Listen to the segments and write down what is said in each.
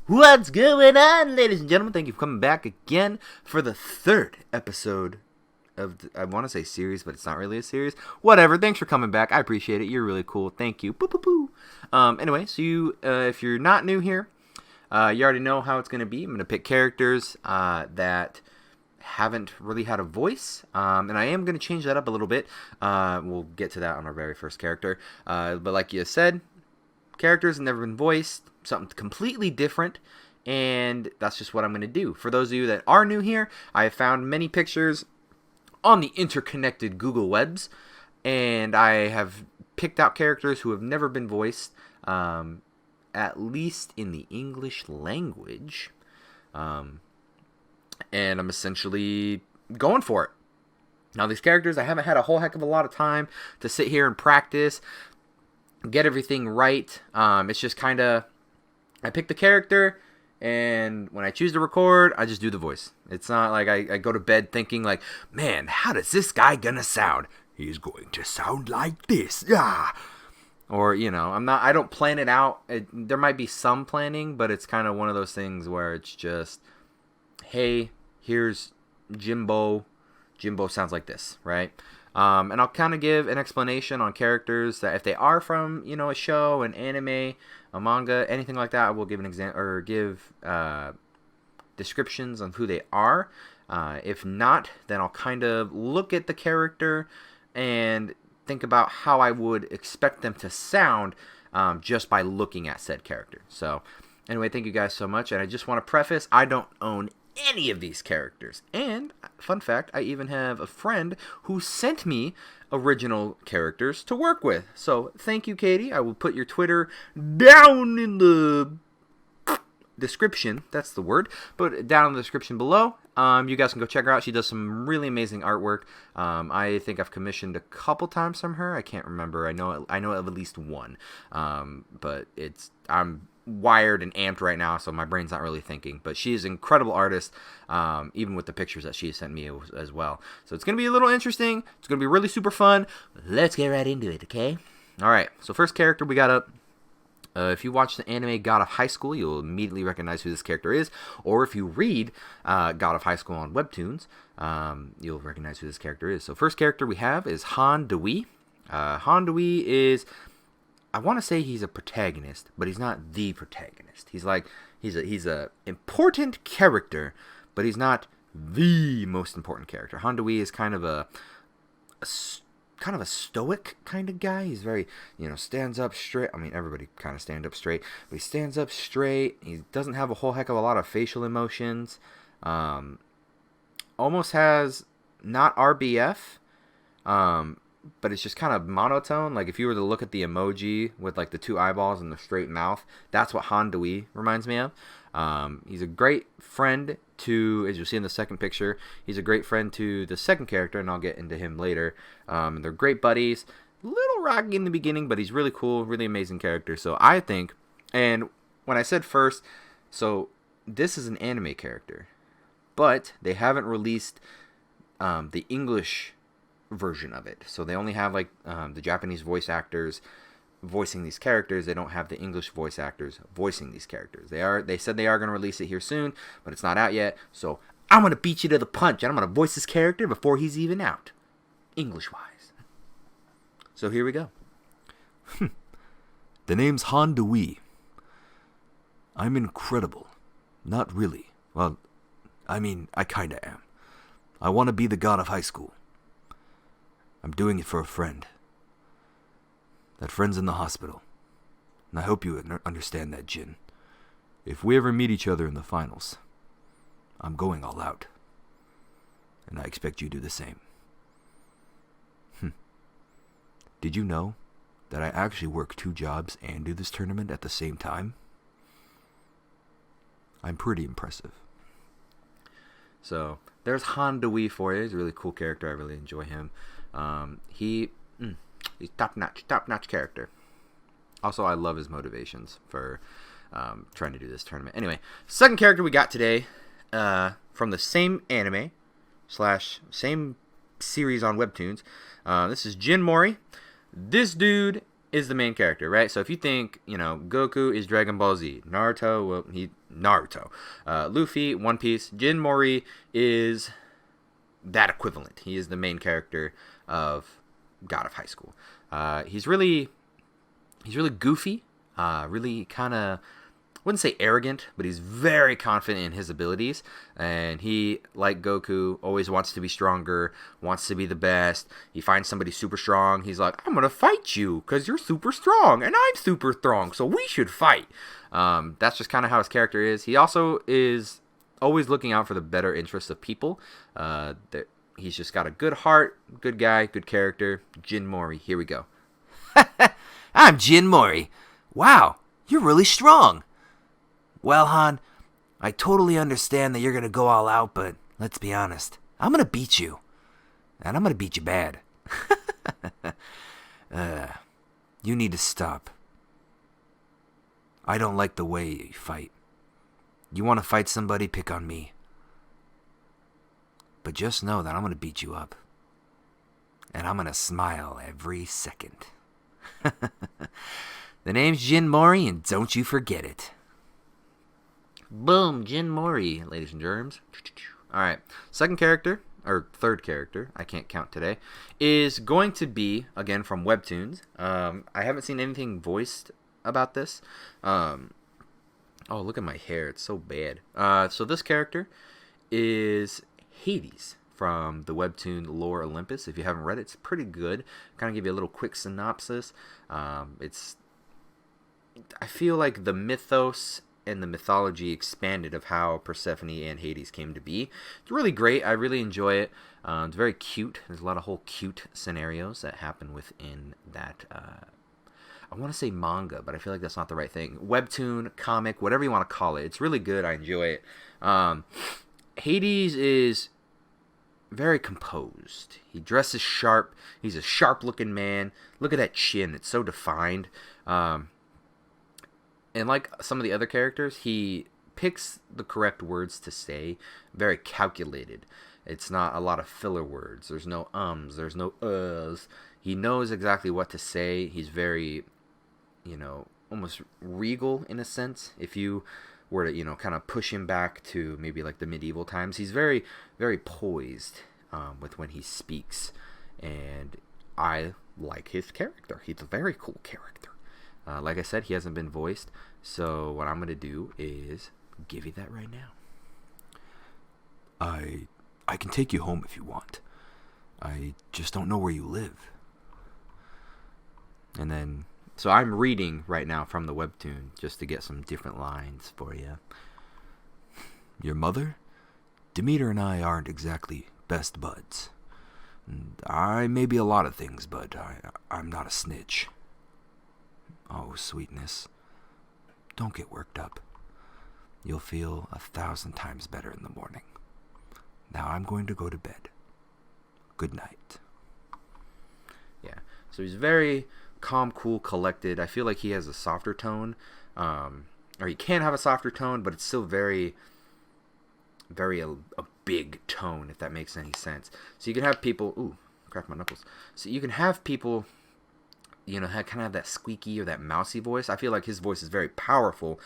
What's going on, ladies and gentlemen? Thank you for coming back again for the third episode of I want to say series, but it's not really a series. Whatever. Thanks for coming back. I appreciate it. You're really cool. Thank you. Boo, boo, boo. Anyway, so if you're not new here, you already know how it's going to be. I'm going to pick characters that haven't really had a voice, and I am going to change that up a little bit. We'll get to that on our very first character. But like you said, characters have never been voiced, something completely different, and that's just what I'm going to do. For those of you that are new here, I have found many pictures on the interconnected Google webs, and I have picked out characters who have never been voiced, at least in the English language, and I'm essentially going for it. Now, these characters, I haven't had a whole heck of a lot of time to sit here and practice, get everything right. It's just kind of, I pick the character, and when I choose to record, I just do the voice. It's not like I go to bed thinking like, man, how does this guy gonna sound? He's going to sound like this. Yeah. Or, I don't plan it out. There might be some planning, but it's kind of one of those things where it's just, hey, here's Jimbo. Jimbo sounds like this, right? And I'll kind of give an explanation on characters that if they are from, a show, an anime, a manga, anything like that, I will give an example or give descriptions on who they are. If not, then I'll kind of look at the character and think about how I would expect them to sound just by looking at said character. So anyway, thank you guys so much. And I just want to preface, I don't own any of these characters. And fun fact, I even have a friend who sent me original characters to work with. So thank you, Kaity. I will put your Twitter down in the description. That's the word. But down in the description below. You guys can go check her out. She does some really amazing artwork. I think I've commissioned a couple times from her. I can't remember. I know of at least one. But I'm wired and amped right now, so my brain's not really thinking. But she is an incredible artist, even with the pictures that she sent me as well. So it's going to be a little interesting. It's going to be really super fun. Let's get right into it, okay? All right, so first character we got up. If you watch the anime God of High School, you'll immediately recognize who this character is. Or if you read God of High School on webtoons, you'll recognize who this character is. So first character we have is Han Dewey. Han Dewey is, I want to say he's a protagonist, but he's not the protagonist. He's a important character, but he's not the most important character. Han Dewey is kind of a stoic kind of guy. He's very, stands up straight. I mean, everybody kind of stand up straight, but he stands up straight. He doesn't have a whole heck of a lot of facial emotions. Almost has not RBF, but it's just kind of monotone. Like if you were to look at the emoji with like the two eyeballs and the straight mouth, that's what Han Dewey reminds me of. He's a great friend to, as you'll see in the second picture, he's a great friend to the second character, and I'll get into him later. They're great buddies. A little rocky in the beginning, but he's really cool, really amazing character. So I think, and when I said first, so this is an anime character, but they haven't released the English version of it. So they only have like the Japanese voice actors voicing these characters. They don't have the English voice actors voicing these characters. They said they are going to release it here soon, but it's not out yet. So I'm going to beat you to the punch, and I'm going to voice this character before he's even out, English-wise. So here we go. The name's Han Dewey. I'm incredible. Not really. Well, I mean, I kinda am. I want to be the god of high school. I'm doing it for a friend. That friend's in the hospital. And I hope you understand that, Jin. If we ever meet each other in the finals, I'm going all out. And I expect you to do the same. Did you know that I actually work 2 jobs and do this tournament at the same time? I'm pretty impressive. So there's Han Dewey for you. He's a really cool character. I really enjoy him. He's top-notch character. Also, I love his motivations for trying to do this tournament. Anyway, second character we got today from the same anime / same series on webtoons. This is Jin Mori. This dude is the main character, right? So if you think, Goku is Dragon Ball Z, Naruto. Luffy, One Piece. Jin Mori is that equivalent. He is the main character of God of High School. He's really goofy, really kind of, wouldn't say arrogant, but he's very confident in his abilities, and he, like Goku, always wants to be stronger, wants to be the best. He finds somebody super strong, he's like, I'm gonna fight you because you're super strong and I'm super strong, so we should fight. That's just kind of how his character is. He also is always looking out for the better interests of people. He's just got a good heart, good guy, good character. Jin Mori, here we go. I'm Jin Mori. Wow, you're really strong. Well, Han, I totally understand that you're going to go all out, but let's be honest. I'm going to beat you. And I'm going to beat you bad. You need to stop. I don't like the way you fight. You want to fight somebody, pick on me. But just know that I'm going to beat you up. And I'm going to smile every second. The name's Jin Mori, and don't you forget it. Boom, Jin Mori, ladies and germs. Alright, third character, I can't count today, is going to be, again, from webtoons. I haven't seen anything voiced about this. Oh, look at my hair, it's so bad. So this character is Hades from the webtoon Lore Olympus. If you haven't read it, it's pretty good. Kind of give you a little quick synopsis. I feel like the mythos and the mythology expanded of how Persephone and Hades came to be. It's really great. I really enjoy it. It's very cute. There's a lot of whole cute scenarios that happen within that. I want to say manga, but I feel like that's not the right thing. Webtoon, comic, whatever you want to call it. It's really good. I enjoy it. Hades is very composed. He dresses sharp. He's a sharp-looking man. Look at that chin. It's so defined. And like some of the other characters, he picks the correct words to say. Very calculated. It's not a lot of filler words. There's no ums. There's no uhs. He knows exactly what to say. He's very, almost regal in a sense. If you were to, kind of push him back to maybe like the medieval times, he's very, very poised with when he speaks. And I like his character. He's a very cool character. Like I said, he hasn't been voiced, so what I'm going to do is give you that right now. I can take you home if you want. I just don't know where you live. And then, so I'm reading right now from the webtoon just to get some different lines for you. Your mother? Demeter and I aren't exactly best buds. I may be a lot of things, but I'm not a snitch. Oh, sweetness. Don't get worked up. You'll feel 1,000 times better in the morning. Now I'm going to go to bed. Good night. Yeah, so he's very calm, cool, collected. I feel like he has a softer tone. Or he can have a softer tone, but it's still very, very a big tone, if that makes any sense. So you can have people... Ooh, cracked my knuckles. So you can have people... kind of have that squeaky or that mousy voice. I feel like his voice is very powerful.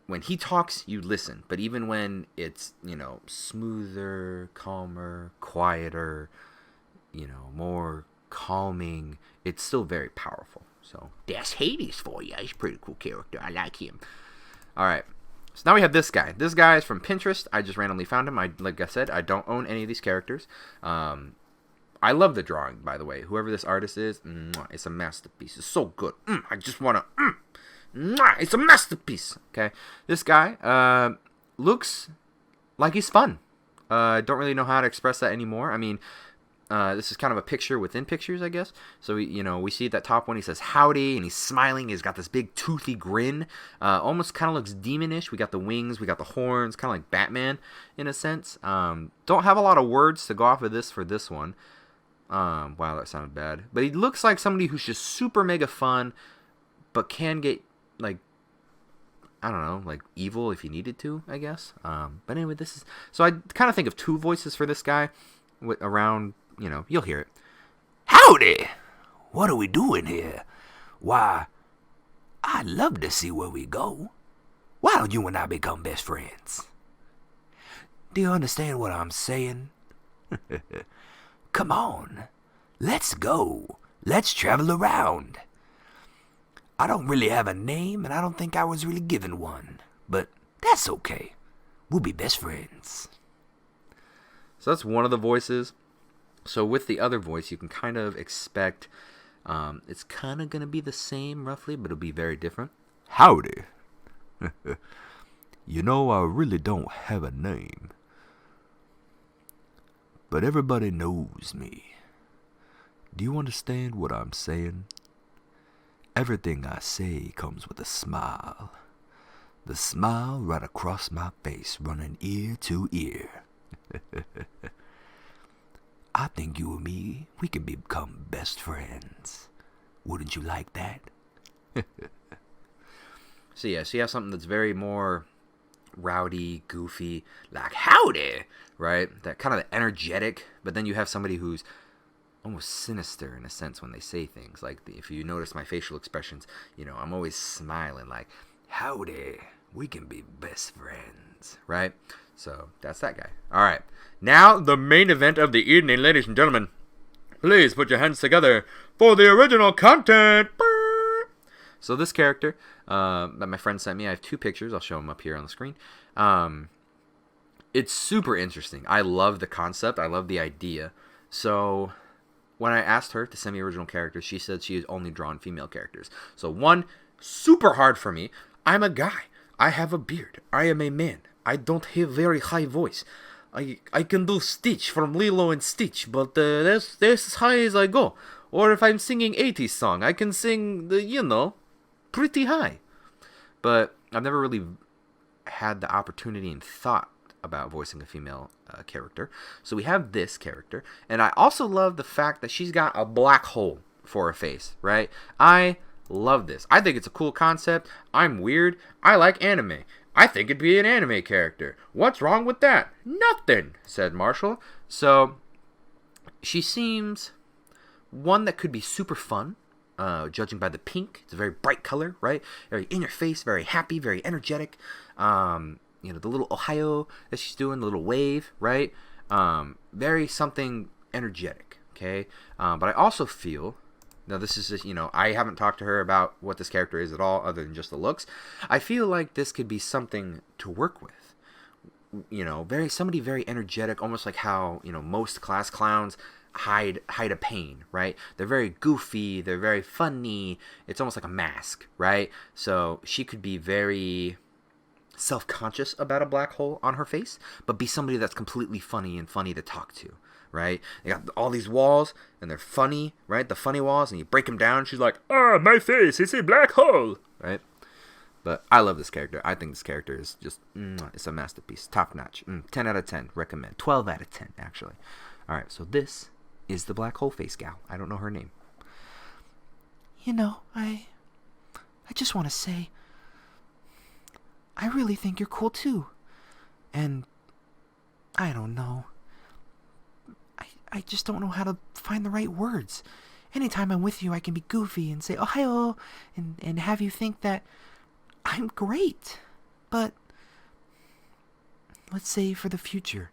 When he talks, you listen. But even when it's, smoother, calmer, quieter, more calming, it's still very powerful. So that's Hades for you. He's a pretty cool character. I like him. All right. So now we have this guy. This guy is from Pinterest. I just randomly found him. Like I said, I don't own any of these characters. I love the drawing, by the way. Whoever this artist is, it's a masterpiece. It's so good. I just want to... it's a masterpiece. Okay, this guy looks like he's fun. I don't really know how to express that anymore. I mean, this is kind of a picture within pictures, I guess. So, we see that top one. He says, howdy, and he's smiling. He's got this big toothy grin. Almost kind of looks demonish. We got the wings. We got the horns. Kind of like Batman, in a sense. Don't have a lot of words to go off of this for this one. Wow, that sounded bad. But he looks like somebody who's just super mega fun, but can get, like, I don't know, like evil if you needed to, I guess. But anyway, this is... So I kind of think of two voices for this guy around, you'll hear it. Howdy! What are we doing here? Why, I'd love to see where we go. Why don't you and I become best friends? Do you understand what I'm saying? Come on, let's go. Let's travel around. I don't really have a name, and I don't think I was really given one. But that's okay. We'll be best friends. So that's one of the voices. So with the other voice, you can kind of expect it's kind of going to be the same roughly, but it'll be very different. Howdy. You know, I really don't have a name. But everybody knows me. Do you understand what I'm saying? Everything I say comes with a smile. The smile right across my face, running ear to ear. I think you and me, we can become best friends. Wouldn't you like that? So yeah, so you have something that's very more rowdy, goofy, like howdy, right? That kind of energetic, but then you have somebody who's almost sinister in a sense when they say things. Like if you notice my facial expressions, I'm always smiling like, howdy, we can be best friends, right? So that's that guy. All right, now the main event of the evening, ladies and gentlemen. Please put your hands together for the original content. So this character that my friend sent me, I have 2 pictures. I'll show them up here on the screen. It's super interesting. I love the concept. I love the idea. So when I asked her to send me original characters, she said she has only drawn female characters. So one, super hard for me. I'm a guy. I have a beard. I am a man. I don't have very high voice. I can do Stitch from Lilo and Stitch, but that's as high as I go. Or if I'm singing 80s song, I can sing pretty high. But I've never really had the opportunity and thought about voicing a female character. So we have this character, and I also love the fact that she's got a black hole for a face, right? I love this. I think it's a cool concept. I'm weird. I like anime. I think it'd be an anime character. What's wrong with that? Nothing, said Marshall. So she seems one that could be super fun, judging by the pink. It's a very bright color, right? Very in your face, very happy, very energetic. The little Ohio that she's doing, the little wave, right? Very something energetic, okay? But I also feel, now this is just, I haven't talked to her about what this character is at all other than just the looks. I feel like this could be something to work with. Somebody very energetic, almost like how, most class clowns hide a pain, right? They're very goofy, they're very funny. It's almost like a mask, right? So she could be very self-conscious about a black hole on her face, but be somebody that's completely funny and funny to talk to, right? They got all these walls, and they're funny, right? The funny walls, and you break them down, and she's like, my face, it's a black hole, right? But I love this character. I think this character is just, it's a masterpiece. Top notch. 10 out of 10. Recommend. 12 out of 10, actually. All right, so this is the black hole face gal. I don't know her name. I just want to say, I really think you're cool too. And I don't know. I just don't know how to find the right words. Anytime I'm with you, I can be goofy and say Ohio and have you think that I'm great. But let's say for the future,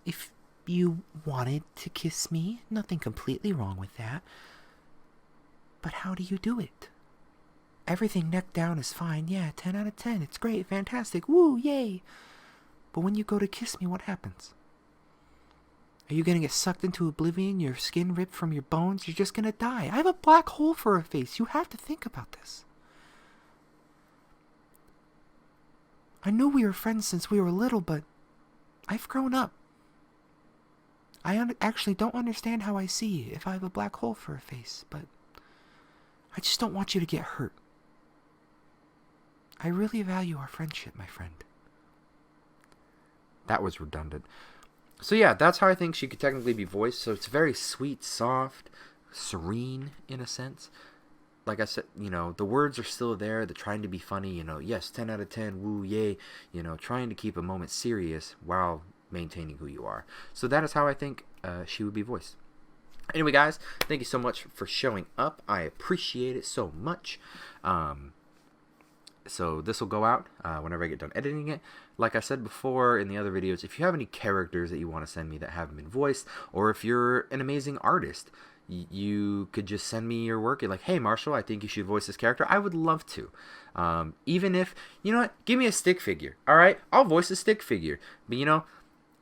if you wanted to kiss me, nothing completely wrong with that. But how do you do it? Everything neck down is fine. Yeah, 10 out of 10. It's great. Fantastic. Woo, yay. But when you go to kiss me, what happens? Are you going to get sucked into oblivion, your skin ripped from your bones? You're just going to die. I have a black hole for a face. You have to think about this. I knew we were friends since we were little, but I've grown up. I actually don't understand how I see if I have a black hole for a face, but I just don't want you to get hurt. I really value our friendship, my friend. That was redundant. So yeah, that's how I think she could technically be voiced. So it's very sweet, soft, serene in a sense. Like I said, the words are still there. They're trying to be funny. Yes, 10 out of 10, woo, yay. Trying to keep a moment serious while maintaining who you are. So that is how I think she would be voiced. Anyway, guys, thank you so much for showing up. I appreciate it so much. So this will go out whenever I get done editing it. Like I said before in the other videos, if you have any characters that you want to send me that haven't been voiced, or if you're an amazing artist, you could just send me your work. You're like, hey, Marshall, I think you should voice this character. I would love to. Even if, you know what, give me a stick figure. All right, I'll voice a stick figure. But, you know,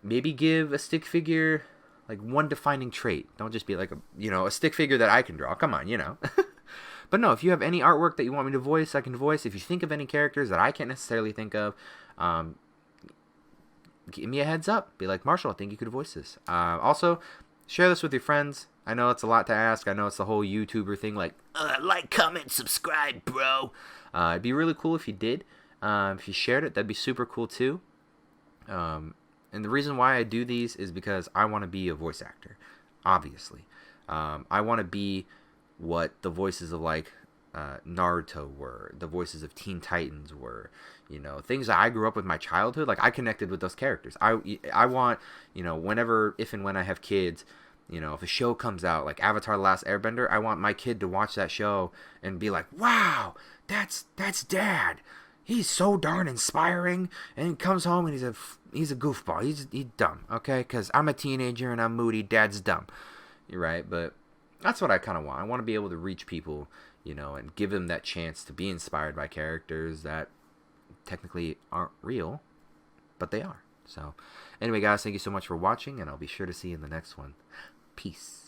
maybe give a stick figure like one defining trait. Don't just be like a stick figure that I can draw. Come on, you know. But no, if you have any artwork that you want me to voice, I can voice. If you think of any characters that I can't necessarily think of, give me a heads up. Be like, Marshall, I think you could voice this. Also, share this with your friends. I know it's a lot to ask. I know it's the whole YouTuber thing, like, like, comment, subscribe, bro. It'd be really cool if you did. If you shared it, that'd be super cool too. And the reason why I do these is because I want to be a voice actor, obviously. I want to be what the voices of, like, Naruto were, the voices of Teen Titans were, you know, things that I grew up with my childhood. Like, I connected with those characters. I want, you know, whenever, if and when I have kids, you know, if a show comes out like Avatar: The Last Airbender, I want my kid to watch that show and be like, wow, that's Dad. He's so darn inspiring, and he comes home and he's a goofball. He's dumb, okay? Because I'm a teenager and I'm moody. Dad's dumb. You're right, but that's what I kind of want. I want to be able to reach people, you know, and give them that chance to be inspired by characters that technically aren't real, but they are. So, anyway, guys, thank you so much for watching, and I'll be sure to see you in the next one. Peace.